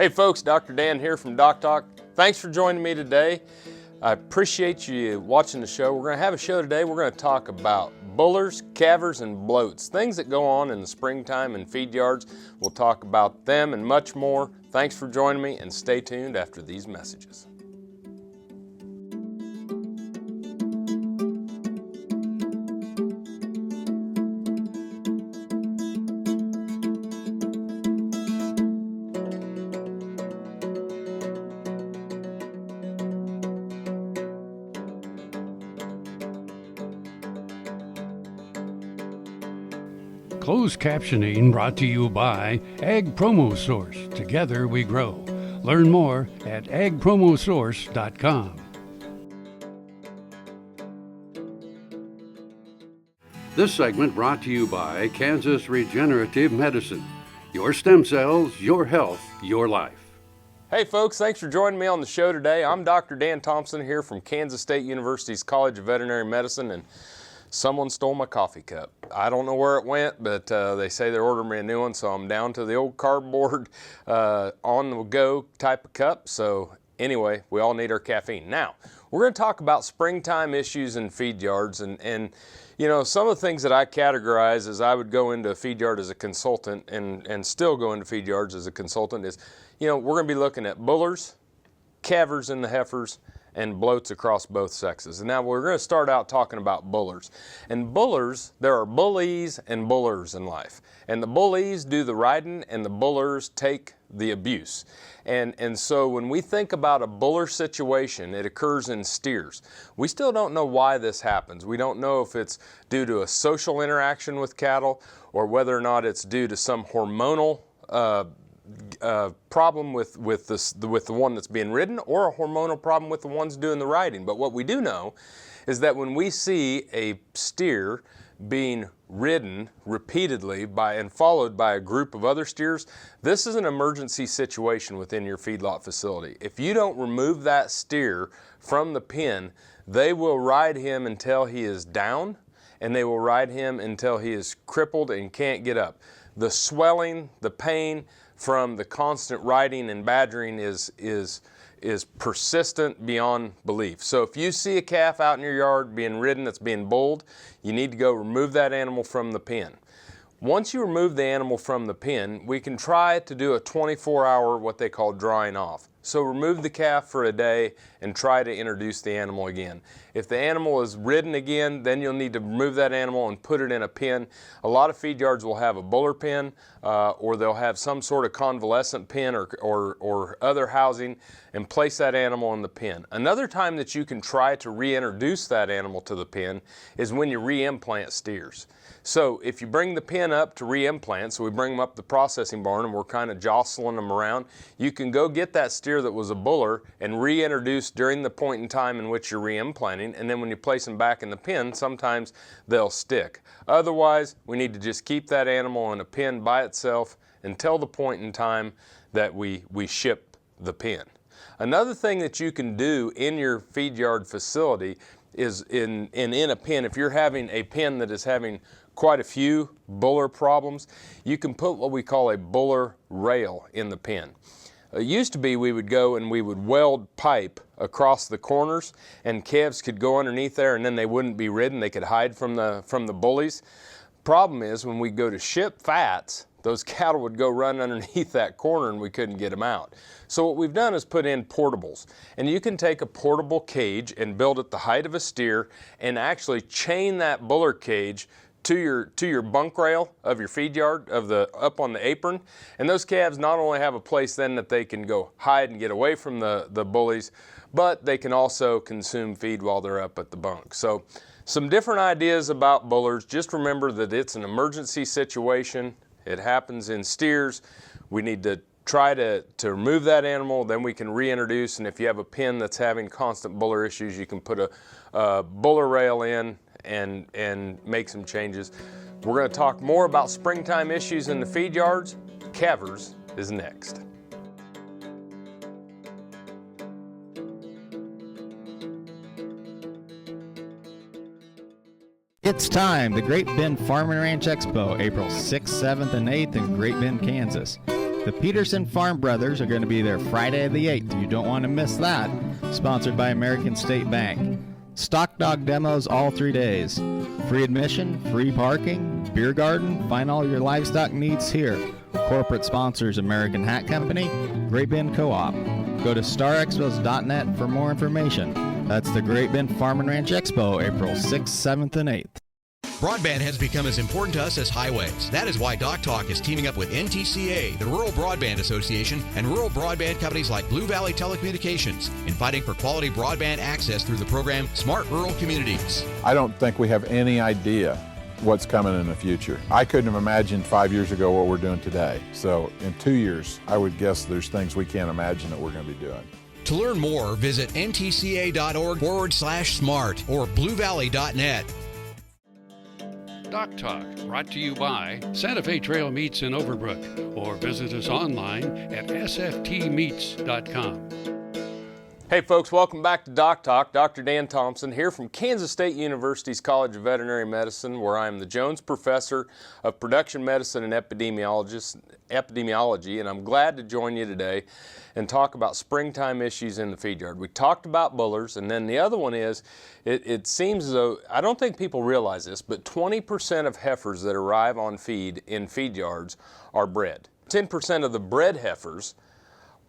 Hey folks, Dr. Dan here from DocTalk. Thanks for joining me today. I appreciate you watching the show. We're going to have a show today. We're going to talk about bullers, calvers, and bloats, things that go on in the springtime in feed yards. We'll talk about them and much more. Thanks for joining me, and stay tuned after these messages. Closed captioning brought to you by Ag Promo Source. Together we grow. Learn more at agpromosource.com. This segment brought to you by Kansas Regenerative Medicine. Your stem cells, your health, your life. Hey folks, thanks for joining me on the show today. I'm Dr. Dan Thomson here from Kansas State University's College of Veterinary Medicine, and someone stole my coffee cup. I don't know where it went, but they say they're ordering me a new one, so I'm down to the old cardboard on-the-go type of cup. So anyway, we all need our caffeine. Now, we're going to talk about springtime issues in feed yards, and you know, some of the things that I categorize as I would go into a feed yard as a consultant and still go into feed yards as a consultant is, you know, we're going to be looking at bullers, calvers in the heifers, and bloats across both sexes. And now we're going to start out talking about bullers. And bullers, there are bullies and bullers in life. And the bullies do the riding and the bullers take the abuse. And so when we think about a buller situation, it occurs in steers. We still don't know why this happens. We don't know if it's due to a social interaction with cattle or whether or not it's due to some hormonal problem with the one that's being ridden, or a hormonal problem with the ones doing the riding. But what we do know is that when we see a steer being ridden repeatedly and followed by a group of other steers, this is an emergency situation within your feedlot facility. If you don't remove that steer from the pen, they will ride him until he is down, and they will ride him until he is crippled and can't get up. The swelling, the pain from the constant riding and badgering is persistent beyond belief. So if you see a calf out in your yard being ridden that's being bulled, you need to go remove that animal from the pen. Once you remove the animal from the pen, we can try to do a 24-hour what they call drying off. So remove the calf for a day and try to introduce the animal again. If the animal is ridden again, then you'll need to remove that animal and put it in a pen. A lot of feed yards will have a buller pen, or they'll have some sort of convalescent pen or other housing, and place that animal in the pen. Another time that you can try to reintroduce that animal to the pen is when you reimplant steers. So if you bring the pen up to reimplant, so we bring them up the processing barn and we're kind of jostling them around, you can go get that steer that was a buller and reintroduce during the point in time in which you're reimplanting, and then when you place them back in the pen, sometimes they'll stick. Otherwise, we need to just keep that animal in a pen by itself until the point in time that we ship the pen. Another thing that you can do in your feed yard facility is in a pen, if you're having a pen that is having quite a few buller problems, you can put what we call a buller rail in the pen. It used to be we would go and we would weld pipe across the corners, and calves could go underneath there and then they wouldn't be ridden. They could hide from the bullies. Problem is, when we go to ship fats, those cattle would go run underneath that corner and we couldn't get them out. So what we've done is put in portables. And you can take a portable cage and build it the height of a steer and actually chain that buller cage to your bunk rail of your feed yard, up on the apron. And those calves not only have a place then that they can go hide and get away from the bullies, but they can also consume feed while they're up at the bunk. So some different ideas about bullers. Just remember that it's an emergency situation. It happens in steers. We need to try to remove that animal, then we can reintroduce, and if you have a pen that's having constant buller issues, you can put a buller rail in and make some changes. We're going to talk more about springtime issues in the feed yards. Calvers is next. It's time, the Great Bend Farm and Ranch Expo, April 6th, 7th, and 8th in Great Bend, Kansas. The Peterson Farm Brothers are going to be there Friday the 8th. You don't want to miss that. Sponsored by American State Bank. Stock dog demos all 3 days. Free admission, free parking, beer garden. Find all your livestock needs here. Corporate sponsors American Hat Company, Great Bend Co-op. Go to starexpos.net for more information. That's the Great Bend Farm and Ranch Expo, April 6th, 7th, and 8th. Broadband has become as important to us as highways. That is why DocTalk is teaming up with NTCA, the Rural Broadband Association, and rural broadband companies like Blue Valley Telecommunications in fighting for quality broadband access through the program Smart Rural Communities. I don't think we have any idea what's coming in the future. I couldn't have imagined 5 years ago what we're doing today. So in 2 years, I would guess there's things we can't imagine that we're going to be doing. To learn more, visit ntca.org/smart or bluevalley.net. DocTalk, brought to you by Santa Fe Trail Meats in Overbrook, or visit us online at sftmeats.com. Hey folks, welcome back to DocTalk. Dr. Dan Thomson here from Kansas State University's College of Veterinary Medicine, where I am the Jones Professor of Production Medicine and Epidemiology, and I'm glad to join you today and talk about springtime issues in the feed yard. We talked about bullers, and then the other one is, it seems as though, I don't think people realize this, but 20% of heifers that arrive on feed in feed yards are bred. 10% of the bred heifers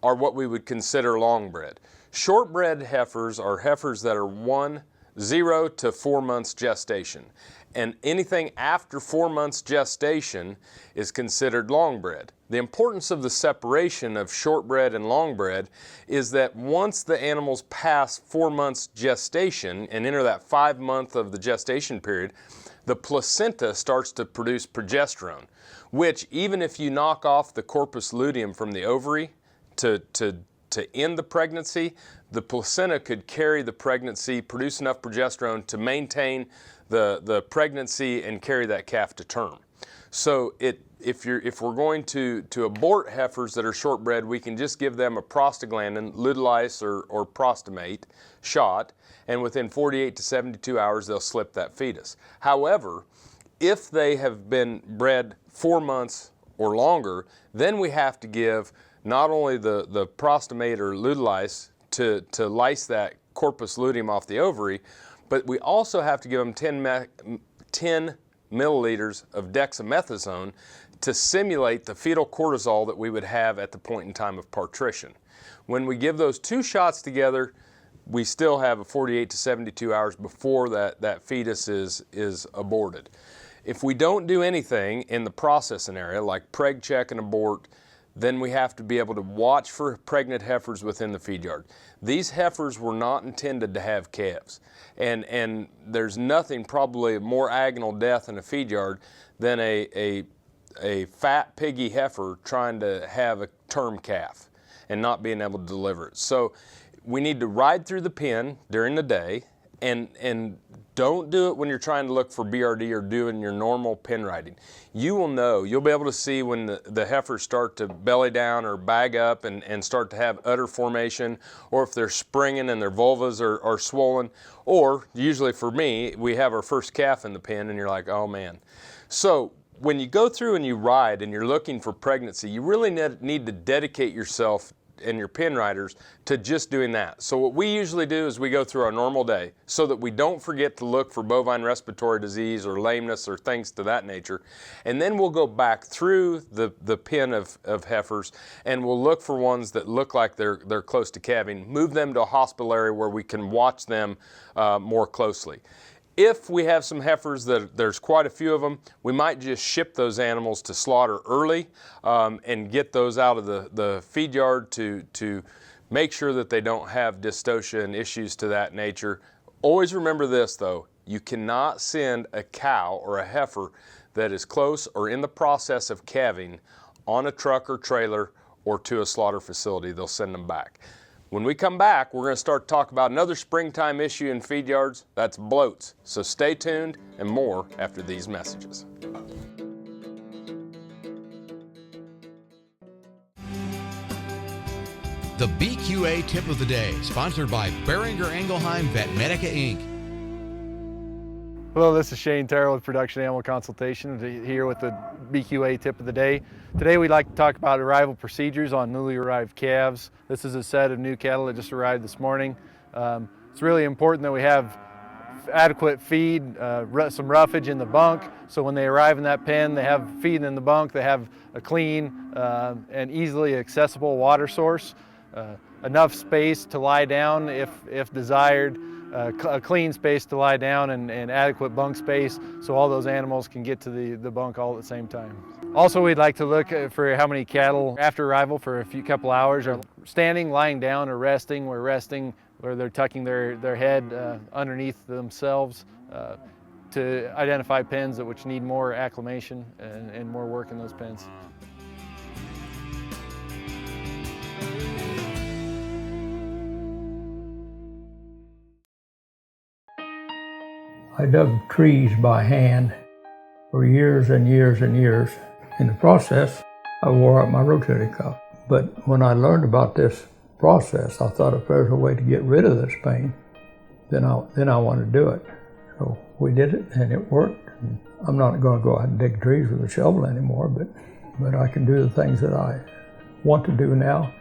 are what we would consider long bred. Short-bred heifers are heifers that are 0 to 4 months gestation, and anything after 4 months gestation is considered long-bred. The importance of the separation of short-bred and long-bred is that once the animals pass 4 months gestation and enter that 5 month of the gestation period, the placenta starts to produce progesterone, which even if you knock off the corpus luteum from the ovary to end the pregnancy, the placenta could carry the pregnancy, produce enough progesterone to maintain the pregnancy and carry that calf to term. So if we're going to abort heifers that are short-bred, we can just give them a prostaglandin, Lutalice or Prostamate shot, and within 48 to 72 hours they'll slip that fetus. However, if they have been bred 4 months or longer, then we have to give not only the Prostamate or Lutalice to lyse that corpus luteum off the ovary, but we also have to give them 10 milliliters of dexamethasone to simulate the fetal cortisol that we would have at the point in time of partition. When we give those two shots together, we still have a 48 to 72 hours before that fetus is aborted. If we don't do anything in the processing area, like preg check and abort, then we have to be able to watch for pregnant heifers within the feed yard. These heifers were not intended to have calves. And there's nothing probably more agonal death in a feed yard than a fat piggy heifer trying to have a term calf and not being able to deliver it. So we need to ride through the pen during the day, and don't do it when you're trying to look for BRD or doing your normal pen riding. You will know, you'll be able to see when the heifers start to belly down or bag up and start to have udder formation, or if they're springing and their vulvas are swollen, or usually for me, we have our first calf in the pen and you're like, oh man. So when you go through and you ride and you're looking for pregnancy, you really need to dedicate yourself and your pen riders to just doing that. So what we usually do is we go through our normal day so that we don't forget to look for bovine respiratory disease or lameness or things to that nature. And then we'll go back through the pen of heifers and we'll look for ones that look like they're close to calving, move them to a hospital area where we can watch them more closely. If we have some heifers that there's quite a few of them, we might just ship those animals to slaughter early and get those out of the feed yard to make sure that they don't have dystocia and issues to that nature. Always remember this though, you cannot send a cow or a heifer that is close or in the process of calving on a truck or trailer or to a slaughter facility. They'll send them back. When we come back, we're going to start to talk about another springtime issue in feed yards, that's bloats. So stay tuned and more after these messages. The BQA tip of the day, sponsored by Beringer Ingelheim Vetmedica Inc. Hello, this is Shane Terrell with Production Animal Consultation here with the BQA tip of the day. Today we'd like to talk about arrival procedures on newly arrived calves. This is a set of new cattle that just arrived this morning. It's really important that we have adequate feed, some roughage in the bunk, so when they arrive in that pen they have feed in the bunk, they have a clean and easily accessible water source, enough space to lie down if desired, a clean space to lie down, and adequate bunk space so all those animals can get to the bunk all at the same time. Also, we'd like to look for how many cattle after arrival for a couple hours are standing, lying down, or resting. We're resting where they're tucking their head underneath themselves to identify pens which need more acclimation and more work in those pens. I dug trees by hand for years and years and years. In the process, I wore out my rotator cuff. But when I learned about this process, I thought if there's a way to get rid of this pain, then I want to do it. So we did it, and it worked. And I'm not going to go out and dig trees with a shovel anymore, but I can do the things that I want to do now.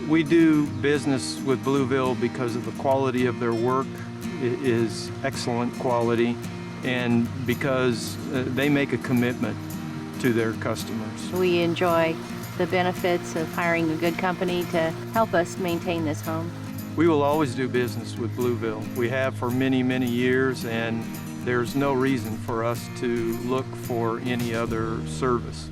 We do business with Blueville because of the quality of their work. It is excellent quality, and because they make a commitment to their customers. We enjoy the benefits of hiring a good company to help us maintain this home. We will always do business with Blueville. We have for many, many years, and there's no reason for us to look for any other service.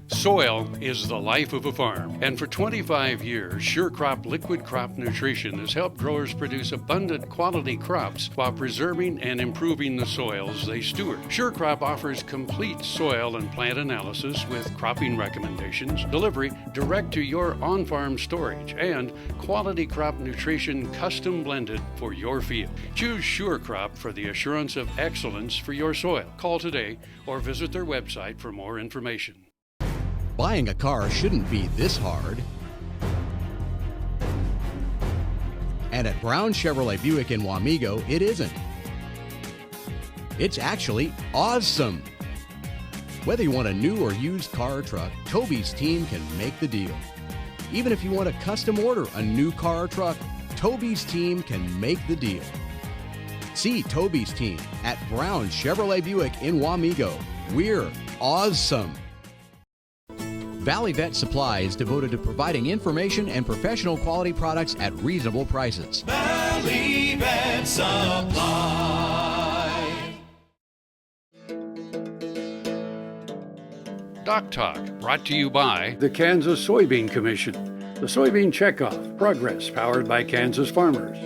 Soil is the life of a farm, and for 25 years, SureCrop Liquid Crop Nutrition has helped growers produce abundant quality crops while preserving and improving the soils they steward. SureCrop offers complete soil and plant analysis with cropping recommendations, delivery direct to your on-farm storage, and quality crop nutrition custom blended for your field. Choose SureCrop for the assurance of excellence for your soil. Call today or visit their website for more information. Buying a car shouldn't be this hard. And at Brown Chevrolet Buick in Wamego, it isn't. It's actually awesome. Whether you want a new or used car or truck, Toby's team can make the deal. Even if you want to custom order a new car or truck, Toby's team can make the deal. See Toby's team at Brown Chevrolet Buick in Wamego. We're awesome. Valley Vet Supply is devoted to providing information and professional quality products at reasonable prices. Valley Vet Supply. DocTalk, brought to you by the Kansas Soybean Commission. The Soybean Checkoff, progress powered by Kansas farmers.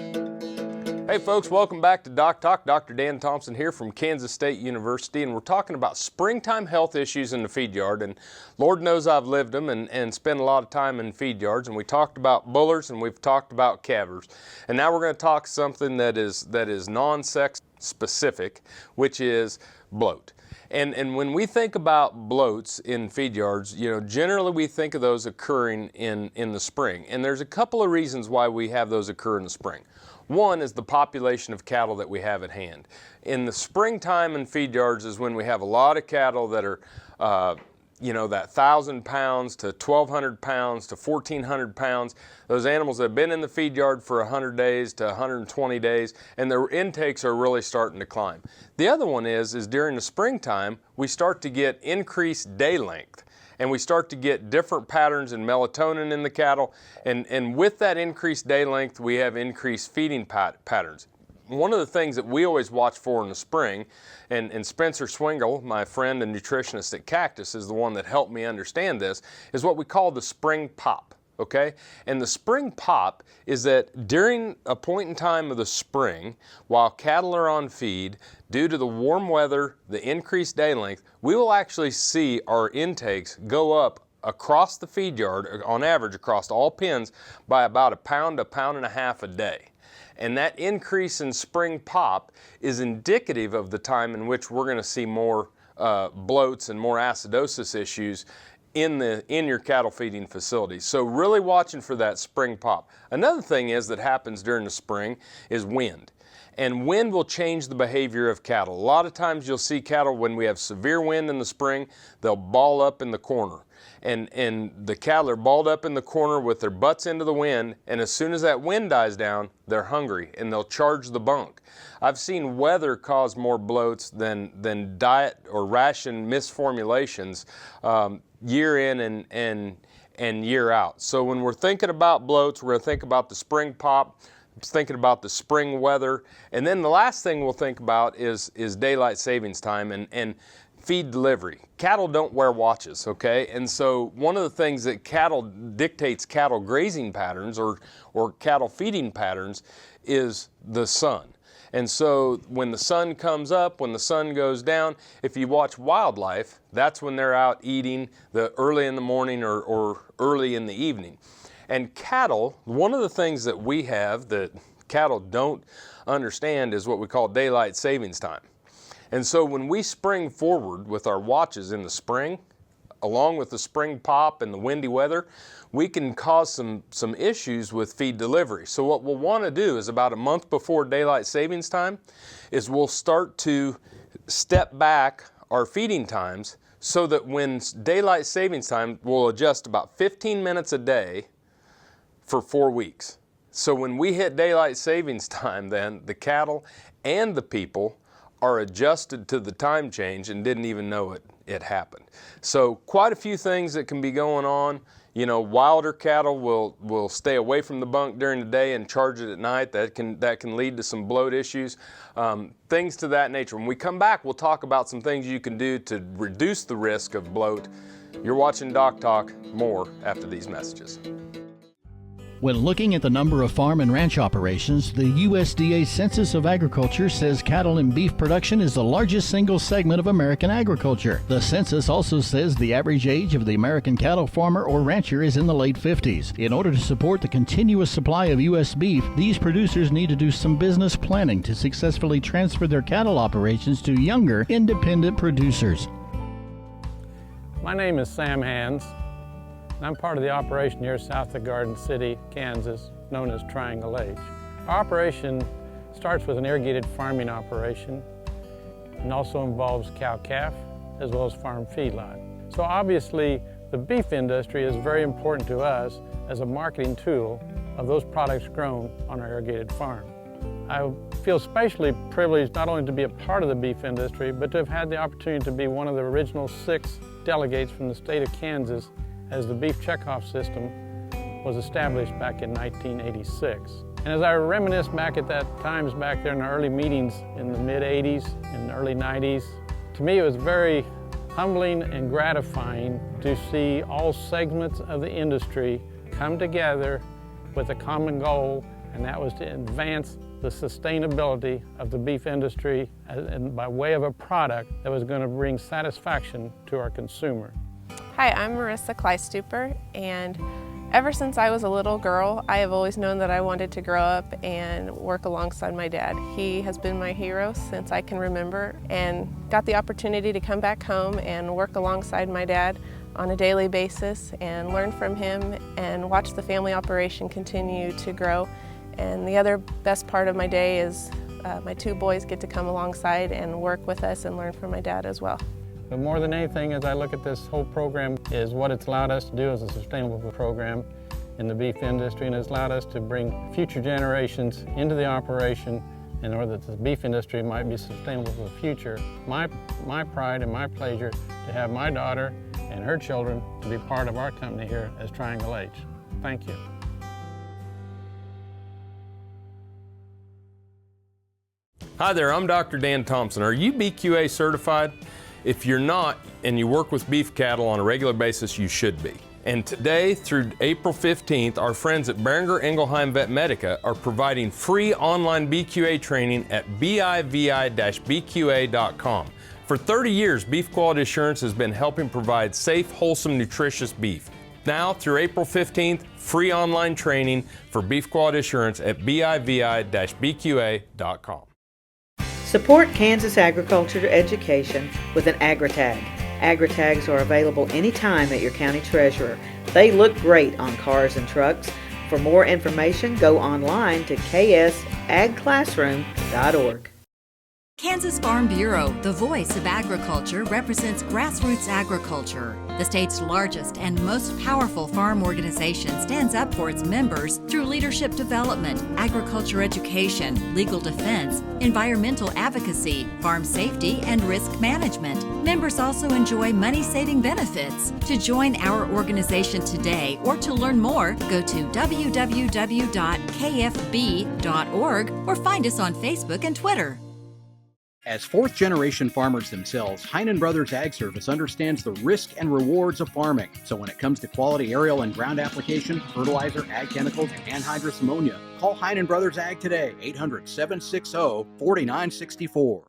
Hey folks, welcome back to DocTalk. Dr. Dan Thomson here from Kansas State University, and we're talking about springtime health issues in the feed yard. And Lord knows I've lived them and spent a lot of time in feed yards. And we talked about bullers and we've talked about calvers. And now we're going to talk something that is non-sex specific, which is bloat. And when we think about bloats in feed yards, you know, generally we think of those occurring in the spring. And there's a couple of reasons why we have those occur in the spring. One is the population of cattle that we have at hand. In the springtime in feed yards is when we have a lot of cattle that are, you know, that 1,000 pounds to 1,200 pounds to 1,400 pounds. Those animals that have been in the feed yard for 100 days to 120 days, and their intakes are really starting to climb. The other one is during the springtime, we start to get increased day length. And we start to get different patterns in melatonin in the cattle. And with that increased day length, we have increased feeding patterns. One of the things that we always watch for in the spring, and Spencer Swingle, my friend and nutritionist at Cactus, is the one that helped me understand this, is what we call the spring pop. Okay? And the spring pop is that during a point in time of the spring, while cattle are on feed, due to the warm weather, the increased day length, we will actually see our intakes go up across the feed yard, on average across all pens, by about a pound to pound and a half a day. And that increase in spring pop is indicative of the time in which we're going to see more bloats and more acidosis issues in your cattle feeding facility. So really watching for that spring pop. Another thing is that happens during the spring is wind. And wind will change the behavior of cattle. A lot of times you'll see cattle, when we have severe wind in the spring, they'll ball up in the corner. And the cattle are balled up in the corner with their butts into the wind, and as soon as that wind dies down, they're hungry and they'll charge the bunk. I've seen weather cause more bloats than diet or ration misformulations year in and year out. So when we're thinking about bloats, we're going to think about the spring pop, thinking about the spring weather, and then the last thing we'll think about is daylight savings time and feed delivery. Cattle don't wear watches, okay? And so one of the things that dictates cattle grazing patterns or cattle feeding patterns is the sun. And so when the sun comes up, when the sun goes down, if you watch wildlife, that's when they're out eating early in the morning or early in the evening. And cattle, one of the things that we have that cattle don't understand is what we call daylight savings time. And so when we spring forward with our watches in the spring, along with the spring pop and the windy weather, we can cause some issues with feed delivery. So what we'll want to do is about a month before daylight savings time is we'll start to step back our feeding times so that when daylight savings time, we'll adjust about 15 minutes a day for 4 weeks. So when we hit daylight savings time, then the cattle and the people are adjusted to the time change and didn't even know it happened. So quite a few things that can be going on. You know, wilder cattle will stay away from the bunk during the day and charge it at night. That can lead to some bloat issues, things to that nature. When we come back, we'll talk about some things you can do to reduce the risk of bloat. You're watching Doc Talk. More after these messages. When looking at the number of farm and ranch operations, the USDA Census of Agriculture says cattle and beef production is the largest single segment of American agriculture. The census also says the average age of the American cattle farmer or rancher is in the late 50s. In order to support the continuous supply of U.S. beef, these producers need to do some business planning to successfully transfer their cattle operations to younger, independent producers. My name is Sam Hands. I'm part of the operation here south of Garden City, Kansas, known as Triangle H. Our operation starts with an irrigated farming operation and also involves cow-calf as well as farm feedlot. So obviously the beef industry is very important to us as a marketing tool of those products grown on our irrigated farm. I feel especially privileged not only to be a part of the beef industry, but to have had the opportunity to be one of the original 6 delegates from the state of Kansas as the beef checkoff system was established back in 1986. And as I reminisce back at that times back there in the early meetings in the mid-80s and early 90s, to me it was very humbling and gratifying to see all segments of the industry come together with a common goal, and that was to advance the sustainability of the beef industry and by way of a product that was going to bring satisfaction to our consumer. Hi, I'm Marissa Kleistuper, and ever since I was a little girl, I have always known that I wanted to grow up and work alongside my dad. He has been my hero since I can remember, and got the opportunity to come back home and work alongside my dad on a daily basis and learn from him and watch the family operation continue to grow. And the other best part of my day is my 2 boys get to come alongside and work with us and learn from my dad as well. But more than anything, as I look at this whole program, is what it's allowed us to do as a sustainable program in the beef industry, and it's allowed us to bring future generations into the operation in order that the beef industry might be sustainable for the future. My pride and my pleasure to have my daughter and her children to be part of our company here as Triangle H. Thank you. Hi there, I'm Dr. Dan Thomson. Are you BQA certified? If you're not, and you work with beef cattle on a regular basis, you should be. And today through April 15th, our friends at Boehringer Ingelheim Vet Medica are providing free online BQA training at bivi-bqa.com. For 30 years, Beef Quality Assurance has been helping provide safe, wholesome, nutritious beef. Now through April 15th, free online training for Beef Quality Assurance at bivi-bqa.com. Support Kansas agriculture education with an AgriTag. Agri-tags are available anytime at your county treasurer. They look great on cars and trucks. For more information, go online to ksagclassroom.org. Kansas Farm Bureau, the voice of agriculture, represents grassroots agriculture. The state's largest and most powerful farm organization stands up for its members through leadership development, agriculture education, legal defense, environmental advocacy, farm safety, and risk management. Members also enjoy money-saving benefits. To join our organization today or to learn more, go to www.kfb.org or find us on Facebook and Twitter. As fourth-generation farmers themselves, Heinen Brothers Ag Service understands the risk and rewards of farming. So when it comes to quality aerial and ground application, fertilizer, ag chemicals, and anhydrous ammonia, call Heinen Brothers Ag today, 800-760-4964.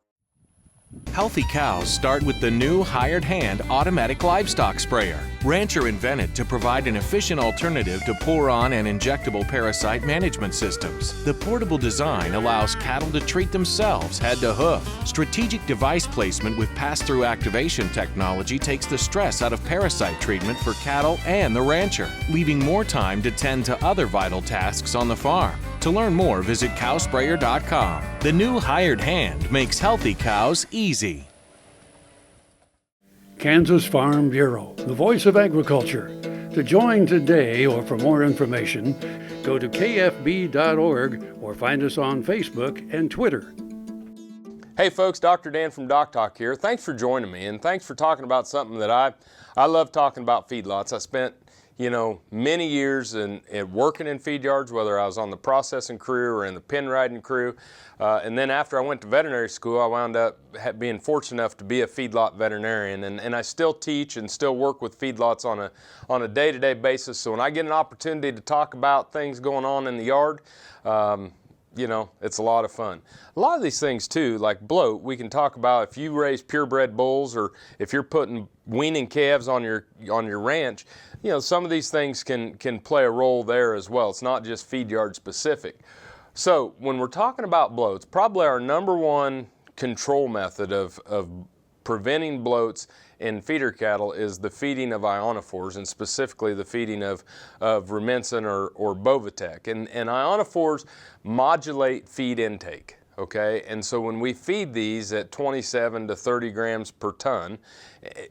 Healthy cows start with the new hired hand automatic livestock sprayer. Rancher invented to provide an efficient alternative to pour-on and injectable parasite management systems. The portable design allows cattle to treat themselves head to hoof. Strategic device placement with pass-through activation technology takes the stress out of parasite treatment for cattle and the rancher, leaving more time to tend to other vital tasks on the farm. To learn more, visit cowsprayer.com. The new hired hand makes healthy cows easy. Kansas Farm Bureau, the voice of agriculture. To join today or for more information, go to kfb.org or find us on Facebook and Twitter. Hey folks, Dr. Dan from DocTalk here. Thanks for joining me, and thanks for talking about something that I love talking about, feedlots. I spent many years in working in feed yards, whether I was on the processing crew or in the pen riding crew. And then after I went to veterinary school, I wound up being fortunate enough to be a feedlot veterinarian. And I still teach and still work with feedlots on a day-to-day basis. So when I get an opportunity to talk about things going on in the yard, it's a lot of fun. A lot of these things too, like bloat, we can talk about if you raise purebred bulls or if you're putting weaning calves on your ranch, some of these things can play a role there as well. It's not just feed yard specific. So when we're talking about bloats, probably our number one control method of preventing bloats in feeder cattle is the feeding of ionophores, and specifically the feeding of Rumensin or Bovatec. And ionophores modulate feed intake, okay? And so when we feed these at 27 to 30 grams per ton,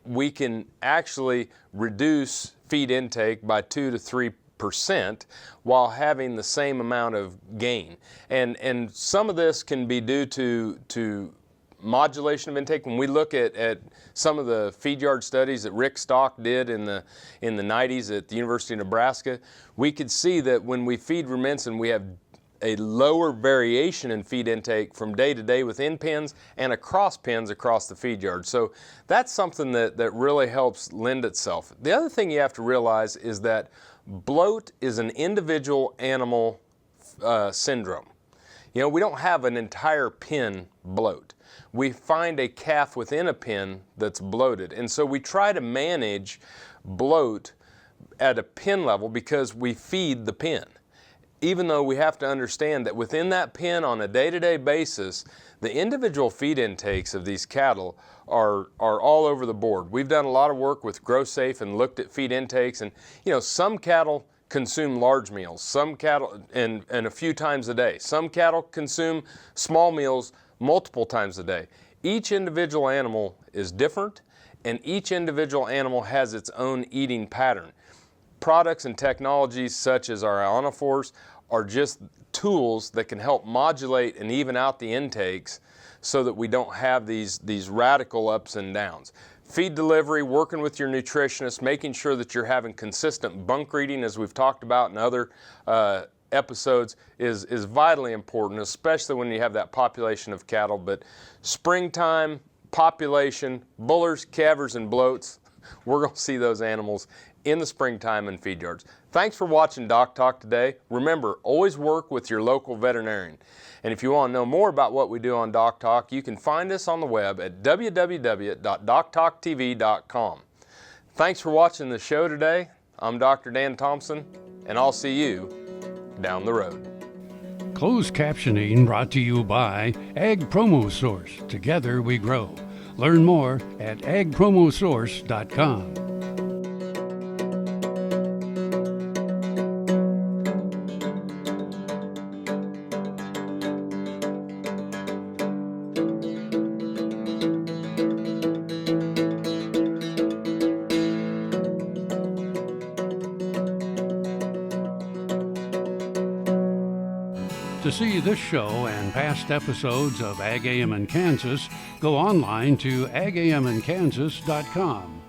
we can actually reduce feed intake by 2 to 3% while having the same amount of gain. And some of this can be due to modulation of intake. When we look at some of the feed yard studies that Rick Stock did in the 90s at the University of Nebraska, we could see that when we feed Rumensin, we have a lower variation in feed intake from day to day within pens and across pens across the feed yard. So that's something that really helps lend itself. The other thing you have to realize is that bloat is an individual animal syndrome. We don't have an entire pen bloat. We find a calf within a pen that's bloated. And so we try to manage bloat at a pen level because we feed the pen. Even though we have to understand that within that pen on a day-to-day basis, the individual feed intakes of these cattle are all over the board. We've done a lot of work with GrowSafe and looked at feed intakes, and some cattle consume large meals, some cattle and a few times a day. Some cattle consume small meals multiple times a day. Each individual animal is different, and each individual animal has its own eating pattern. Products and technologies such as our ionophores are just tools that can help modulate and even out the intakes so that we don't have these radical ups and downs. Feed delivery, working with your nutritionist, making sure that you're having consistent bunk reading, as we've talked about in other episodes, is vitally important, especially when you have that population of cattle. But springtime, population, bullers, calvers, and bloats, we're going to see those animals in the springtime in feed yards. Thanks for watching DocTalk today. Remember, always work with your local veterinarian. And if you want to know more about what we do on DocTalk, you can find us on the web at www.doctalktv.com. Thanks for watching the show today. I'm Dr. Dan Thomson, and I'll see you down the road. Closed captioning brought to you by Ag Promo Source. Together we grow. Learn more at agpromosource.com. To see this show and past episodes of Ag AM in Kansas, go online to agamandkansas.com.